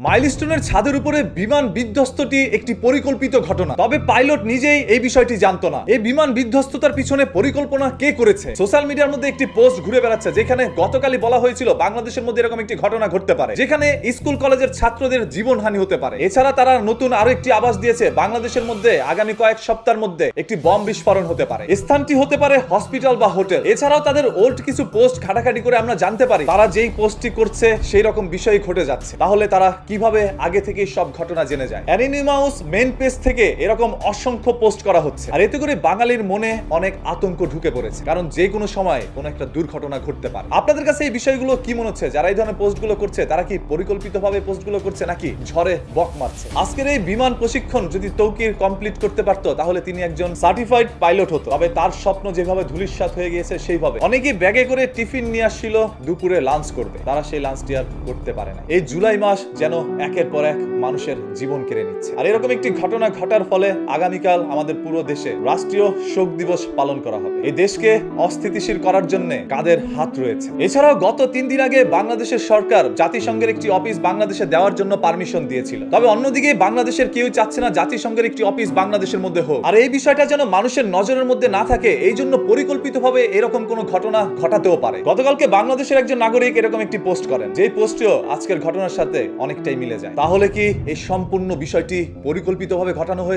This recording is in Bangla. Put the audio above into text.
মাইলস্টোনের ছাদের উপরে বিমান বিধ্বস্তটি একটি পরিকল্পিত ঘটনা, তবে পাইলট নিজেই এই বিষয়টি জানতো না। এই বিমান বিধ্বস্ততার পিছনে পরিকল্পনা কে করেছে? সোশ্যাল মিডিয়ার মধ্যে একটি পোস্ট ঘুরে বেড়াচ্ছে, যেখানে গতকালই বলা হয়েছিল বাংলাদেশের মধ্যে এরকম একটি ঘটনা ঘটতে পারে, যেখানে স্কুল কলেজের ছাত্রদের জীবনহানি হতে পারে। এছাড়া তারা নতুন আরো একটি আভাস দিয়েছে, বাংলাদেশের মধ্যে আগামী কয়েক সপ্তাহের মধ্যে একটি বম বিস্ফোরণ হতে পারে। স্থানটি হতে পারে হসপিটাল বা হোটেল। এছাড়াও তাদের ওল্ড কিছু পোস্ট ঘাটাঘাটি করে আমরা জানতে পারি তারা যেই পোস্টটি করছে সেই রকম বিষয় ঘটে যাচ্ছে। তাহলে তারা কিভাবে আগে থেকে সব ঘটনা জেনে যায়? অ্যানিমাউস মেইন পেজ থেকে এরকম অসংখ্য পোস্ট করা হচ্ছে, আর এতে করে বাঙালির মনে অনেক আতঙ্ক ঢুকে পড়েছে, কারণ যে কোনো সময় কোনো একটা দুর্ঘটনা ঘটতে পারে। আপনাদের কাছে এই বিষয়গুলো কি মনে হচ্ছে? যারা এই ধরনের পোস্টগুলো করছে তারা কি পরিকল্পিতভাবে পোস্টগুলো করছে নাকি ঝড়ে বক মারছে? আজকের এই বিমান প্রশিক্ষণ যদি তৌকির কমপ্লিট করতে পারতো তাহলে তিনি একজন সার্টিফাইড পাইলট হতো। তবে তার স্বপ্ন যেভাবে ধূলিসাৎ হয়ে গিয়েছে সেইভাবে। অনেকেই ব্যাগে করে টিফিন নিয়ে আসছিল, দুপুরে লাঞ্চ করবে, তারা সেই লাঞ্চটি আর করতে পারে না। এই জুলাই মাস যেন একের পর এক মানুষের জীবন কেড়ে নিচ্ছে। আর এরকম একটি ঘটনা ঘটার ফলে আগামীকাল আমাদের পুরো দেশে রাষ্ট্রীয় শোক দিবস পালন করা হবে। এই দেশকে অস্থিতিশীল করার জন্য কাদের হাত রয়েছে? এছাড়াও গত 3 দিন আগে বাংলাদেশের সরকার জাতিসংঘের একটি অফিস বাংলাদেশে দেওয়ার জন্য পারমিশন দিয়েছিল। তবে অন্যদিকে বাংলাদেশের কেউ চাচ্ছে না জাতিসংঘের একটি অফিস বাংলাদেশের মধ্যে হোক। আর এই বিষয়টা যেন মানুষের নজরের মধ্যে না থাকে, এই জন্য পরিকল্পিতভাবে এরকম কোনো ঘটনা ঘটাতেও পারে। গতকালকে বাংলাদেশের একজন নাগরিক এরকম একটি পোস্ট করেন, যেই পোস্টটিও আজকের ঘটনার সাথে অনেকটাই মিলে যায়। তাহলে কি এই সম্পূর্ণ বিষয়টি পরিকল্পিতভাবে ঘটানো হয়েছে?